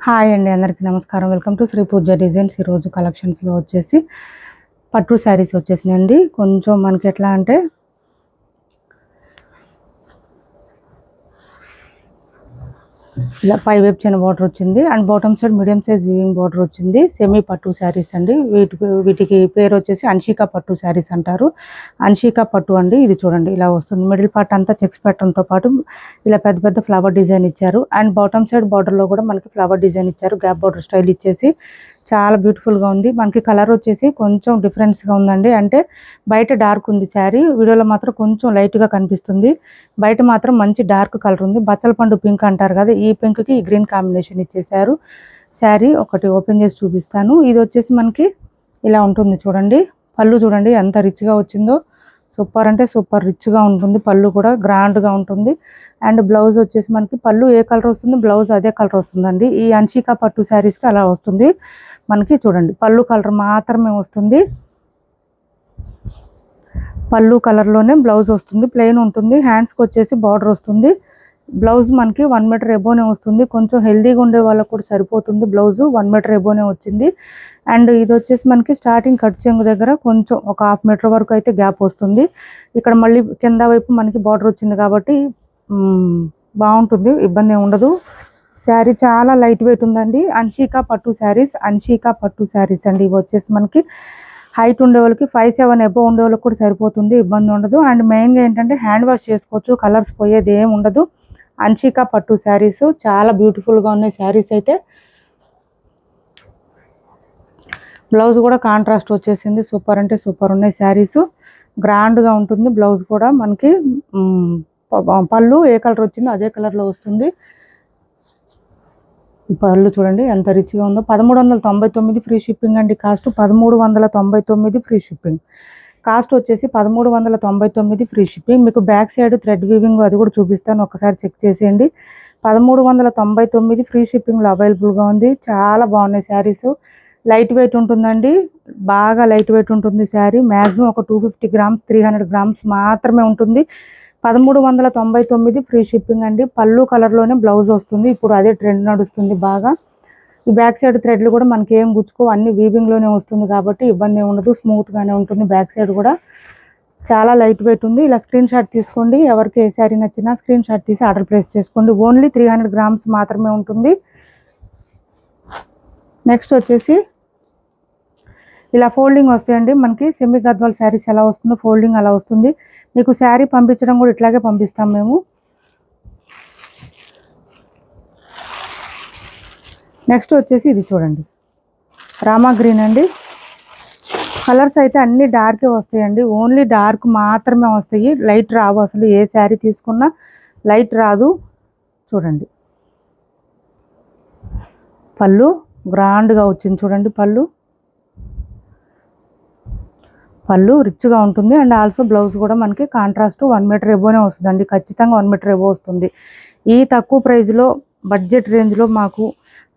Hi అండి, అందరికీ నమస్కారం. Welcome to Shri Pooja designs. ఈరోజు కలెక్షన్స్లో వచ్చేసి పట్టు శారీస్ వచ్చేసినాయండి. కొంచెం మనకి ఎట్లా అంటే ఇలా పై వైపు చిన్న బార్డర్ వచ్చింది and bottom side medium size weaving border వచ్చింది. సెమీ పట్టు శారీస్ అండి. వీటికి పేరు వచ్చేసి అన్షికా పట్టు శారీస్ అంటారు. అన్షికా పట్టు అండి. ఇది చూడండి ఇలా వస్తుంది. మిడిల్ పార్ట్ అంతా చెక్స్ పెట్టడంతో పాటు ఇలా పెద్ద పెద్ద ఫ్లవర్ డిజైన్ ఇచ్చారు అండ్ బాటమ్ సైడ్ బార్డర్లో కూడా మనకి ఫ్లవర్ డిజైన్ ఇచ్చారు. గ్యాప్ బార్డర్ స్టైల్ ఇచ్చేసి చాలా బ్యూటిఫుల్గా ఉంది. మనకి కలర్ వచ్చేసి కొంచెం డిఫరెన్స్గా ఉందండి. అంటే బయట డార్క్ ఉంది శారీ, వీడియోలో మాత్రం కొంచెం లైట్గా కనిపిస్తుంది. బయట మాత్రం మంచి డార్క్ కలర్ ఉంది. బచ్చల పండు పింక్ అంటారు కదా, ఈ పింక్కి ఈ గ్రీన్ కాంబినేషన్ ఇచ్చేసారు. శారీ ఒకటి ఓపెన్ చేసి చూపిస్తాను. ఇది వచ్చేసి మనకి ఇలా ఉంటుంది చూడండి. పళ్ళు చూడండి ఎంత రిచ్గా వచ్చిందో. సూపర్ అంటే సూపర్ రిచ్గా ఉంటుంది. పళ్ళు కూడా గ్రాండ్గా ఉంటుంది. అండ్ బ్లౌజ్ వచ్చేసి మనకి పళ్ళు ఏ కలర్ వస్తుంది, బ్లౌజ్ అదే కలర్ వస్తుందండి. ఈ అన్షికా పట్టు శారీస్కి అలా వస్తుంది. మనకి చూడండి పళ్ళు కలర్ మాత్రమే వస్తుంది. పళ్ళు కలర్లోనే బ్లౌజ్ వస్తుంది. ప్లెయిన్ ఉంటుంది. హ్యాండ్స్కి వచ్చేసి బార్డర్ వస్తుంది. బ్లౌజ్ మనకి 1 మీటర్ ఎబోనే వస్తుంది. కొంచెం హెల్దీగా ఉండే వాళ్ళకు కూడా సరిపోతుంది. బ్లౌజ్ 1 మీటర్ ఎబోనే వచ్చింది. అండ్ ఇది వచ్చేసి మనకి స్టార్టింగ్ కట్ చెంగు దగ్గర కొంచెం ఒక 1/2 మీటర్ వరకు అయితే గ్యాప్ వస్తుంది. ఇక్కడ మళ్ళీ కింద వైపు మనకి బార్డర్ వచ్చింది కాబట్టి బాగుంటుంది, ఇబ్బంది ఏమి ఉండదు. శారీ చాలా లైట్ వెయిట్ ఉందండి. అన్షికా పట్టు శారీస్, అన్షికా పట్టు శారీస్ అండి. ఇవి వచ్చేసి మనకి హైట్ ఉండే వాళ్ళకి 5'7" ఎబో ఉండే వాళ్ళకి కూడా సరిపోతుంది, ఇబ్బంది ఉండదు. అండ్ మెయిన్గా ఏంటంటే హ్యాండ్ వాష్ చేసుకోవచ్చు, కలర్స్ పోయేది ఏమి ఉండదు. అన్షికా పట్టు శారీస్ చాలా బ్యూటిఫుల్గా ఉన్నాయి. శారీస్ అయితే బ్లౌజ్ కూడా కాంట్రాస్ట్ వచ్చేసింది. సూపర్ అంటే సూపర్ ఉన్నాయి. శారీస్ గ్రాండ్గా ఉంటుంది. బ్లౌజ్ కూడా మనకి పళ్ళు ఏ కలర్ వచ్చిందో అదే కలర్లో వస్తుంది. పళ్ళు చూడండి ఎంత రిచ్గా ఉందో. 1399 ఫ్రీ షిప్పింగ్ అండి. Cost 1399 free shipping. కాస్ట్ వచ్చేసి 1399 ఫ్రీ షిప్పింగ్. మీకు బ్యాక్ సైడ్ థ్రెడ్ వీవింగ్ అది కూడా చూపిస్తాను, ఒకసారి చెక్ చేసేయండి. 1399 ఫ్రీ షిప్పింగ్లో అవైలబుల్గా ఉంది. చాలా బాగున్నాయి శారీస్. లైట్ వెయిట్ ఉంటుందండి, బాగా లైట్ వెయిట్ ఉంటుంది శారీ. మ్యాక్సిమం ఒక 250 గ్రామ్స్ 300 గ్రామ్స్ మాత్రమే ఉంటుంది. 1399 ఫ్రీ షిప్పింగ్ అండి. పళ్ళు కలర్లోనే బ్లౌజ్ వస్తుంది. ఇప్పుడు అదే ట్రెండ్ నడుస్తుంది బాగా. ఈ బ్యాక్ సైడ్ థ్రెడ్లు కూడా మనకి ఏం గుచ్చుకో, అన్ని వీవింగ్లోనే వస్తుంది కాబట్టి ఇబ్బంది ఏమి ఉండదు. స్మూత్గానే ఉంటుంది. బ్యాక్ సైడ్ కూడా చాలా లైట్ వెయిట్ ఉంది. ఇలా స్క్రీన్ షాట్ తీసుకోండి. ఎవరికి ఏ శారీ నచ్చినా స్క్రీన్ షాట్ తీసి ఆర్డర్ ప్లేస్ చేసుకోండి. ఓన్లీ 300 గ్రామ్స్ మాత్రమే ఉంటుంది. నెక్స్ట్ వచ్చేసి ఇలా ఫోల్డింగ్ వస్తాయండి. మనకి సెమీ గద్వాల్ శారీస్ ఎలా వస్తుందో ఫోల్డింగ్ అలా వస్తుంది. మీకు శారీ పంపించడం కూడా ఇట్లాగే పంపిస్తాం మేము. నెక్స్ట్ వచ్చేసి ఇది చూడండి, రామా గ్రీన్ అండి. కలర్స్ అయితే అన్ని డార్కే వస్తాయండి. ఓన్లీ డార్క్ మాత్రమే వస్తాయి, లైట్ రావు. అసలు ఏ శారీ తీసుకున్నా లైట్ రాదు. చూడండి పళ్ళు గ్రాండ్గా వచ్చింది చూడండి. పళ్ళు రిచ్గా ఉంటుంది. అండ్ ఆల్సో బ్లౌజ్ కూడా మనకి కాంట్రాస్ట్ 1 మీటర్ ఎబోనే వస్తుందండి. ఖచ్చితంగా 1 మీటర్ ఎబో వస్తుంది. ఈ తక్కువ ప్రైస్లో బడ్జెట్ రేంజ్లో మాకు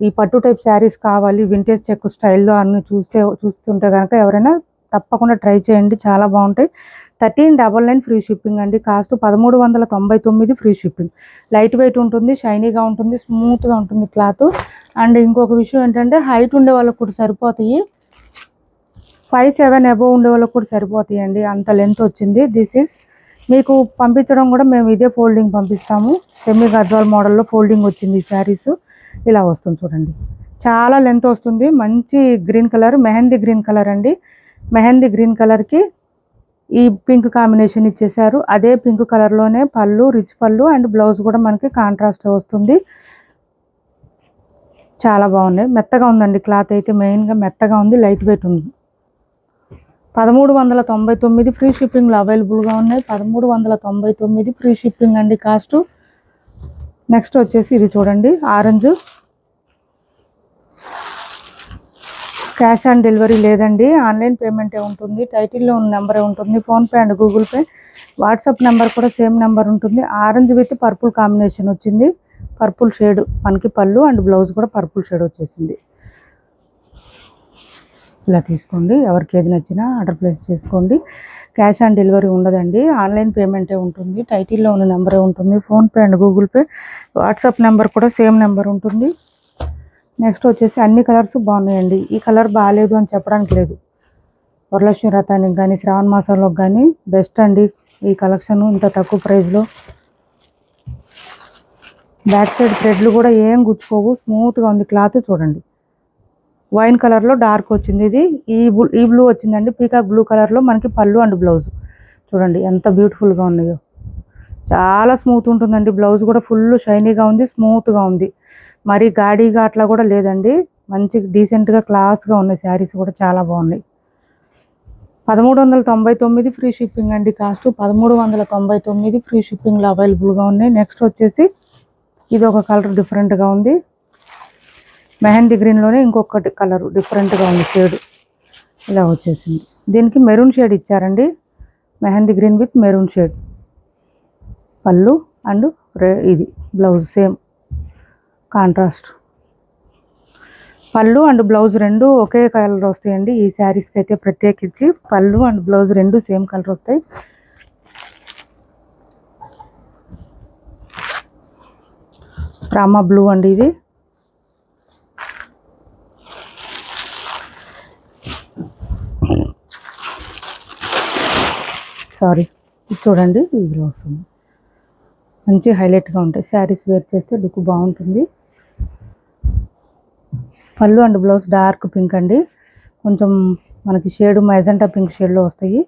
ఈ పట్టు టైప్ శారీస్ కావాలి, వింటేజ్ చెక్ స్టైల్లో అన్ని చూస్తుంటే కనుక ఎవరైనా తప్పకుండా ట్రై చేయండి, చాలా బాగుంటాయి. 1399 ఫ్రీ షిప్పింగ్ అండి. Cost 1399 free shipping. Light weight ఉంటుంది, షైనీగా ఉంటుంది, స్మూత్గా ఉంటుంది క్లాత్. అండ్ ఇంకొక విషయం ఏంటంటే హైట్ ఉండే వాళ్ళకి కూడా సరిపోతాయి. 5'7" ఎబో ఉండే వాళ్ళకి కూడా సరిపోతాయండి, అంత లెంత్ వచ్చింది. దిస్ ఈజ్ మీకు పంపించడం కూడా మేము ఇదే ఫోల్డింగ్ పంపిస్తాము. సెమీ గద్వాల్ మోడల్లో ఫోల్డింగ్ వచ్చింది. ఈ శారీస్ ఇలా వస్తుంది చూడండి. చాలా లెంత్ వస్తుంది. మంచి green colour, mehndi green colour అండి. మెహందీ గ్రీన్ కలర్కి ఈ పింక్ కాంబినేషన్ ఇచ్చేసారు. అదే పింక్ కలర్లోనే పళ్ళు, రిచ్ పళ్ళు అండ్ బ్లౌజ్ కూడా మనకి కాంట్రాస్ట్ వస్తుంది. చాలా బాగున్నాయి. మెత్తగా ఉందండి క్లాత్ అయితే, మెయిన్గా మెత్తగా ఉంది, లైట్ వెయిట్ ఉంది. 1399 ఫ్రీ షిప్పింగ్లో అవైలబుల్గా ఉన్నాయి. 1399 ఫ్రీ షిప్పింగ్ అండి కాస్ట్. నెక్స్ట్ వచ్చేసి ఇది చూడండి, ఆరెంజ్. క్యాష్ ఆన్ డెలివరీ లేదండి, ఆన్లైన్ పేమెంటే ఉంటుంది. టైటిల్లో ఉన్న నెంబరే ఉంటుంది. PhonePe and Google pay, WhatsApp number కూడా సేమ్ నెంబర్ ఉంటుంది. ఆరెంజ్ విత్ పర్పుల్ కాంబినేషన్ వచ్చింది. పర్పుల్ షేడ్ మనకి పళ్ళు అండ్ బ్లౌజ్ కూడా పర్పుల్ షేడ్ వచ్చేసింది. ఇలా తీసుకోండి. ఎవరికి ఏది నచ్చినా ఆర్డర్ ప్లేస్ చేసుకోండి. క్యాష్ ఆన్ డెలివరీ ఉండదండి, ఆన్లైన్ పేమెంటే ఉంటుంది. టైటిల్లో ఉన్న నెంబరే ఉంటుంది. PhonePe and Google pay, WhatsApp number కూడా సేమ్ నెంబర్ ఉంటుంది. నెక్స్ట్ వచ్చేసి అన్ని కలర్స్ బాగున్నాయండి. ఈ కలర్ బాగాలేదు అని చెప్పడానికి లేదు. వరలక్ష్మి వ్రతానికి కానీ శ్రావణ మాసంలోకి కానీ బెస్ట్ అండి ఈ కలెక్షన్ ఇంత తక్కువ ప్రైస్లో. బ్యాక్ సైడ్ థ్రెడ్లు కూడా ఏం గుచ్చుకోవు, స్మూత్గా ఉంది క్లాత్. చూడండి వైన్ కలర్లో డార్క్ వచ్చింది. ఇది ఈ బ్లూ వచ్చిందండి. పీకాక్ బ్లూ కలర్లో మనకి పళ్ళు అండ్ బ్లౌజ్ చూడండి ఎంత బ్యూటిఫుల్గా ఉన్నాయో. చాలా స్మూత్ ఉంటుందండి. బ్లౌజ్ కూడా ఫుల్ షైనీగా ఉంది, స్మూత్గా ఉంది. మరి గాడీగా అట్లా కూడా లేదండి. మంచి డీసెంట్గా క్లాస్గా ఉన్నాయి. శారీస్ కూడా చాలా బాగున్నాయి. 1399 ఫ్రీ షిప్పింగ్ అండి కాస్ట్. 1399 ఫ్రీ షిప్పింగ్లో అవైలబుల్గా ఉన్నాయి. నెక్స్ట్ వచ్చేసి ఇది ఒక కలర్ డిఫరెంట్గా ఉంది. మెహందీ గ్రీన్లోనే ఇంకొకటి కలర్ డిఫరెంట్గా ఉంది. షేడ్ ఇలా వచ్చేసింది. దీనికి మెరూన్ షేడ్ ఇచ్చారండి. Mehndi green with maroon shade. పళ్ళు అండ్ ఇది బ్లౌజ్ సేమ్ కాంట్రాస్ట్. పళ్ళు అండ్ బ్లౌజ్ రెండు ఒకే కలర్ వస్తాయండి. ఈ శారీస్కి అయితే ప్రత్యేకించి పళ్ళు అండ్ బ్లౌజ్ రెండు సేమ్ కలర్ వస్తాయి. రామా బ్లూ అండి ఇది. సారీ ఇది చూడండి ఇది వస్తుంది. మంచి హైలైట్గా ఉంటాయి. శారీస్ వేర్ చేస్తే లుక్ బాగుంటుంది. పళ్ళు అండ్ బ్లౌజ్ డార్క్ పింక్ అండి. కొంచెం మనకి షేడ్ మెజెంటా పింక్ షేడ్లో వస్తాయి.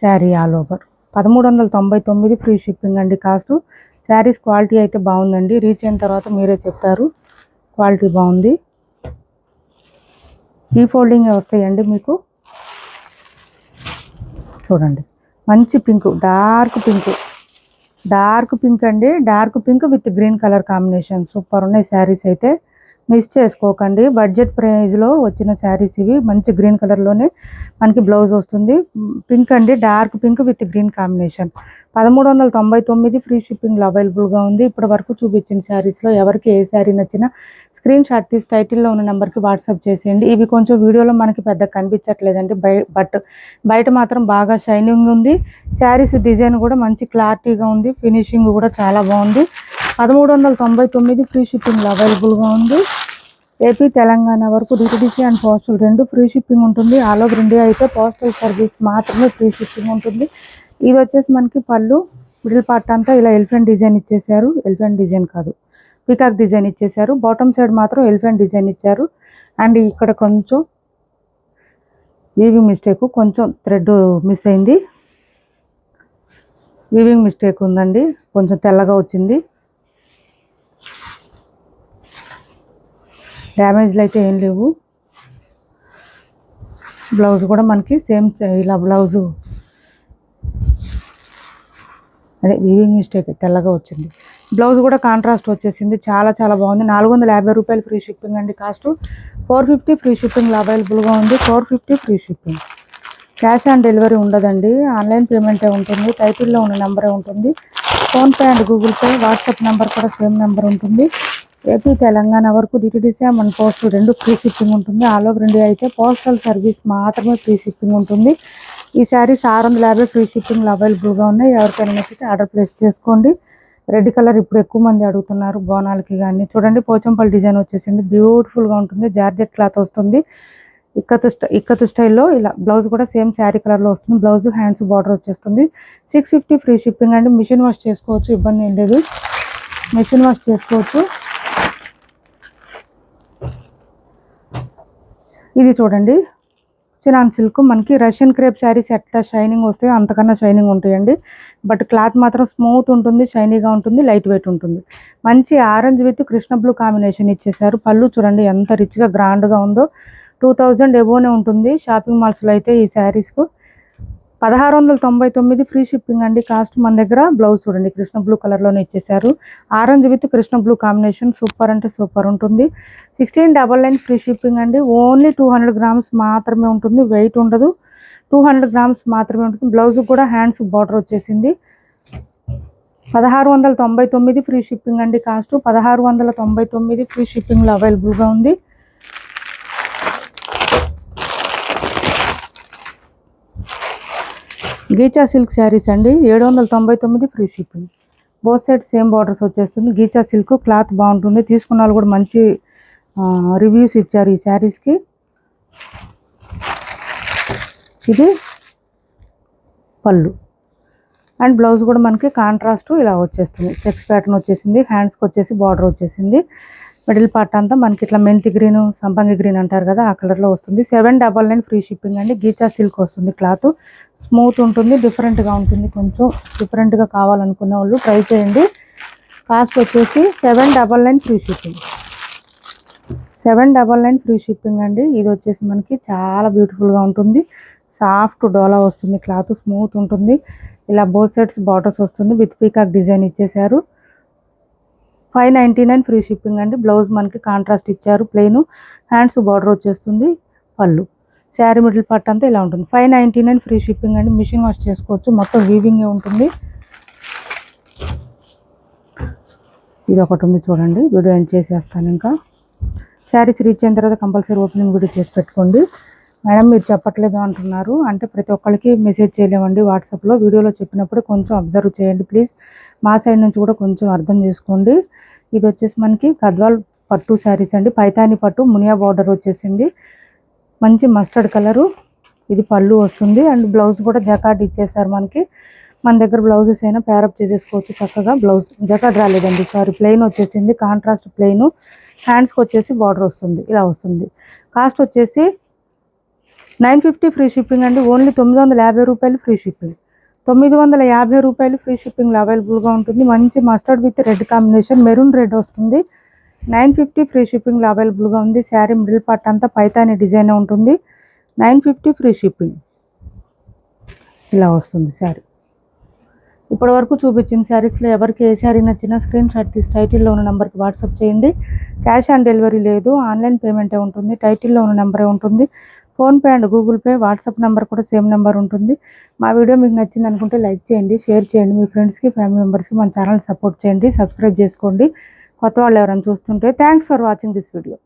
Sari all over. 1399 free shipping అండి కాస్ట్. శారీస్ క్వాలిటీ అయితే బాగుందండి. రీచ్ అయిన తర్వాత మీరే చెప్తారు క్వాలిటీ బాగుంది. ఈ ఫోల్డింగ్ వస్తాయండి మీకు. చూడండి మంచి pink, dark pink. Dark pink అండి. Dark pink with green colour combination super ఉన్నాయి. శారీస్ అయితే మిస్ చేసుకోకండి. బడ్జెట్ ప్రైస్లో వచ్చిన శారీస్ ఇవి. మంచి గ్రీన్ కలర్లోనే మనకి బ్లౌజ్ వస్తుంది. పింక్ అండి, dark pink with green combination. 1399 free షిప్పింగ్లో అవైలబుల్గా ఉంది. ఇప్పటి వరకు చూపించిన శారీస్లో ఎవరికి ఏ శారీ నచ్చినా స్క్రీన్ షాట్ తీసి టైటిల్లో ఉన్న నెంబర్కి వాట్సాప్ చేసేయండి. ఇవి కొంచెం వీడియోలో మనకి పెద్ద కనిపించట్లేదండి, బట్ బయట మాత్రం బాగా షైనింగ్ ఉంది. శారీస్ డిజైన్ కూడా మంచి క్లారిటీగా ఉంది. ఫినిషింగ్ కూడా చాలా బాగుంది. 1399 ఫ్రీ షిప్పింగ్లో అవైలబుల్గా ఉంది. ఏపీ తెలంగాణ వరకు డిటిడిసి అండ్ పోస్టల్ రెండు ఫ్రీ షిప్పింగ్ ఉంటుంది. ఆల్ ఓవర్ ఇండియా అయితే పోస్టల్ సర్వీస్ మాత్రమే ఫ్రీ షిప్పింగ్ ఉంటుంది. ఇది వచ్చేసి మనకి పళ్ళు మిడిల్ పార్ట్ అంతా ఇలా ఎలిఫెంట్ డిజైన్ ఇచ్చేసారు. ఎలిఫెంట్ డిజైన్ కాదు, పీకాక్ డిజైన్ ఇచ్చేసారు. బాటమ్ సైడ్ మాత్రం ఎలిఫెంట్ డిజైన్ ఇచ్చారు. అండ్ ఇక్కడ కొంచెం వీవింగ్ మిస్టేక్, కొంచెం థ్రెడ్ మిస్ అయింది. వీవింగ్ మిస్టేక్ ఉందండి, కొంచెం తెల్లగా వచ్చింది. డ్యామేజ్లు అయితే ఏం లేవు. బ్లౌజ్ కూడా మనకి సేమ్ ఇలా బ్లౌజు అదే వీవింగ్ మిస్టేక్ తెల్లగా వచ్చింది. బ్లౌజ్ కూడా కాంట్రాస్ట్ వచ్చేసింది. చాలా చాలా బాగుంది. 450 రూపాయలు ఫ్రీ షిప్పింగ్ అండి కాస్ట్. 450 ఫ్రీ షిప్పింగ్లో అవైలబుల్గా ఉంది. 450 free shipping. Cash on delivery ఉండదండి, ఆన్లైన్ పేమెంటే ఉంటుంది. టైటిల్లో ఉన్న నెంబరే ఉంటుంది. PhonePe and Google pay, WhatsApp number కూడా సేమ్ నెంబర్ ఉంటుంది. ఏపీ తెలంగాణ వరకు డిటిడిసి అండ్ పోస్ట్ రెండు ఫ్రీ షిప్పింగ్ ఉంటుంది. ఆల్ ఓవర్ ఇండియా అయితే పోస్టల్ సర్వీస్ మాత్రమే ఫ్రీ షిప్పింగ్ ఉంటుంది. ఈ శారీస్ 650 ఫ్రీ షిప్పింగ్లో అవైలబుల్గా ఉన్నాయి. ఎవరికైనా నచ్చితే ఆర్డర్ ప్లేస్ చేసుకోండి. రెడ్ కలర్ ఇప్పుడు ఎక్కువ మంది అడుగుతున్నారు బోనాలకి కానీ. చూడండి పోచంపల్లి డిజైన్ వచ్చేసింది, బ్యూటిఫుల్గా ఉంటుంది. జార్జెట్ క్లాత్ వస్తుంది. ఇక్కత్ స్టైల్లో ఇలా బ్లౌజ్ కూడా సేమ్ శారీ కలర్లో వస్తుంది. బ్లౌజ్ హ్యాండ్స్ బార్డర్ వచ్చేస్తుంది. 650 ఫ్రీ షిప్పింగ్ అండి. మిషన్ వాష్ చేసుకోవచ్చు, ఇబ్బంది ఏం లేదు. మిషన్ వాష్ చేసుకోవచ్చు. ఇది చూడండి చినాన్ సిల్క్, మనకి రష్యన్ క్రేప్ శారీస్ ఎట్లా షైనింగ్ వస్తాయో అంతకన్నా షైనింగ్ ఉంటాయండి. బట్ క్లాత్ మాత్రం స్మూత్ ఉంటుంది, షైనీగా ఉంటుంది, లైట్ వెయిట్ ఉంటుంది. మంచి orange with Krishna blue combination ఇచ్చేసారు. పళ్ళు చూడండి ఎంత రిచ్గా గ్రాండ్గా ఉందో. 2000 ఎబోనే ఉంటుంది షాపింగ్ మాల్స్లో అయితే ఈ శారీస్కు. 1699 ఫ్రీ షిప్పింగ్ అండి కాస్ట్. మన దగ్గర బ్లౌజ్ చూడండి కృష్ణ బ్లూ కలర్లోనే ఇచ్చేసారు. Orange with Krishna blue combination super అంటే సూపర్ ఉంటుంది. 1699 ఫ్రీ షిప్పింగ్ అండి. ఓన్లీ 200 గ్రామ్స్ మాత్రమే ఉంటుంది, వెయిట్ ఉండదు. 200 గ్రామ్స్ మాత్రమే ఉంటుంది. బ్లౌజ్ కూడా హ్యాండ్స్ బార్డర్ వచ్చేసింది. 1699 ఫ్రీ షిప్పింగ్ అండి కాస్ట్. 1699 ఫ్రీ షిప్పింగ్లో అవైలబుల్గా ఉంది. గీచా సిల్క్ శారీస్ అండి. 799 free shipping. Both side same borders వచ్చేస్తుంది. గీచా సిల్క్ క్లాత్ బాగుంటుంది. తీసుకున్న వాళ్ళు కూడా మంచి రివ్యూస్ ఇచ్చారు ఈ శారీస్కి. ఇది పళ్ళు అండ్ బ్లౌజ్ కూడా మనకి కాంట్రాస్ట్ ఇలా వచ్చేస్తుంది. చెక్స్ ప్యాటర్న్ వచ్చేసింది. హ్యాండ్స్కి వచ్చేసి బార్డర్ వచ్చేసింది. మిడిల్ పార్ట్ అంతా మనకి ఇట్లా మెంతి గ్రీన్, సంపంగి గ్రీన్ అంటారు కదా, ఆ కలర్లో వస్తుంది. 799 ఫ్రీ షిప్పింగ్ అండి. గీచా సిల్క్ వస్తుంది. క్లాత్ స్మూత్ ఉంటుంది, డిఫరెంట్గా ఉంటుంది. కొంచెం డిఫరెంట్గా కావాలనుకునే వాళ్ళు ట్రై చేయండి. కాస్ట్ వచ్చేసి 799 ఫ్రీ షిప్పింగ్. 799 ఫ్రీ షిప్పింగ్ అండి. ఇది వచ్చేసి మనకి చాలా బ్యూటిఫుల్గా ఉంటుంది. సాఫ్ట్ డోలా వస్తుంది. క్లాత్ స్మూత్ ఉంటుంది. ఇలా బోత్ సైడ్స్ బార్డర్స్ వస్తుంది. విత్ పీకాక్ డిజైన్ ఇచ్చేసారు. 599 ఫ్రీ షిప్పింగ్ అండి. బ్లౌజ్ మనకి కాంట్రాస్ట్ ఇచ్చారు, ప్లెయిన్. హ్యాండ్స్ బార్డర్ వచ్చేస్తుంది. పళ్ళు శారీ మిడిల్ పార్ట్ అంతా ఇలా ఉంటుంది. 599 ఫ్రీ షిప్పింగ్ అండి. మిషన్ వాష్ చేసుకోవచ్చు. మొత్తం వీవింగే ఉంటుంది. ఇది ఒకటి ఉంది చూడండి. వీడియో ఎండ్ చేసేస్తాను. ఇంకా శారీస్ రీచ్ అయిన తర్వాత కంపల్సరీ ఓపెనింగ్ వీడియో చేసి పెట్టుకోండి. మేడం మీరు చెప్పట్లేదు అంటున్నారు అంటే ప్రతి ఒక్కరికి మెసేజ్ చేయలేమండి వాట్సాప్లో. వీడియోలో చెప్పినప్పుడు కొంచెం అబ్జర్వ్ చేయండి ప్లీజ్. మా సైడ్ నుంచి కూడా కొంచెం అర్థం చేసుకోండి. ఇది వచ్చేసి మనకి గద్వాల్ పట్టు శారీస్ అండి. పైతాని పట్టు, మునియా బార్డర్ వచ్చేసింది. మంచి మస్టర్డ్ కలరు. ఇది పళ్ళు వస్తుంది అండ్ బ్లౌజ్ కూడా జకార్డ్ ఇచ్చేసారు మనకి. మన దగ్గర బ్లౌజెస్ అయినా ప్యారప్ చేసేసుకోవచ్చు చక్కగా. బ్లౌజ్ జకార్డ్ రాలేదండి, సారీ, ప్లెయిన్ వచ్చేసింది. Contrast plain. హ్యాండ్స్కి వచ్చేసి బార్డర్ వస్తుంది. ఇలా వస్తుంది. కాస్ట్ వచ్చేసి 950 ఫ్రీ షిప్పింగ్ అండి. ఓన్లీ 950 రూపాయలు ఫ్రీ షిప్పింగ్. 950 రూపాయలు ఫ్రీ షిప్పింగ్లో అవైలబుల్గా ఉంటుంది. మంచి mustard with red combination, maroon red వస్తుంది. 950 ఫ్రీ షిప్పింగ్లో అవైలబుల్గా ఉంది. శారీ మిడిల్ పార్ట్ అంతా పైతాని డిజైన్ ఉంటుంది. 950 ఫ్రీ షిప్పింగ్. ఇలా వస్తుంది శారీ. ఇప్పటి వరకు చూపించిన శారీస్లో ఎవరికి ఏ శారీ నచ్చినా స్క్రీన్ షాట్ తీసి టైటిల్లో ఉన్న నెంబర్కి వాట్సాప్ చేయండి. క్యాష్ ఆన్ డెలివరీ లేదు, ఆన్లైన్ పేమెంటే ఉంటుంది. టైటిల్లో ఉన్న నెంబరే ఉంటుంది. PhonePe and Google pay, WhatsApp number కూడా సేమ్ నెంబర్ ఉంటుంది. మా వీడియో మీకు నచ్చింది అనుకుంటే లైక్ చేయండి, షేర్ చేయండి. మీ ఫ్రెండ్స్కి, ఫ్యామిలీ మెంబర్స్కి మన ఛానల్ సపోర్ట్ చేయండి. సబ్స్క్రైబ్ చేసుకోండి కొత్త వాళ్ళు ఎవరైనా చూస్తుంటే. Thanks for watching this video.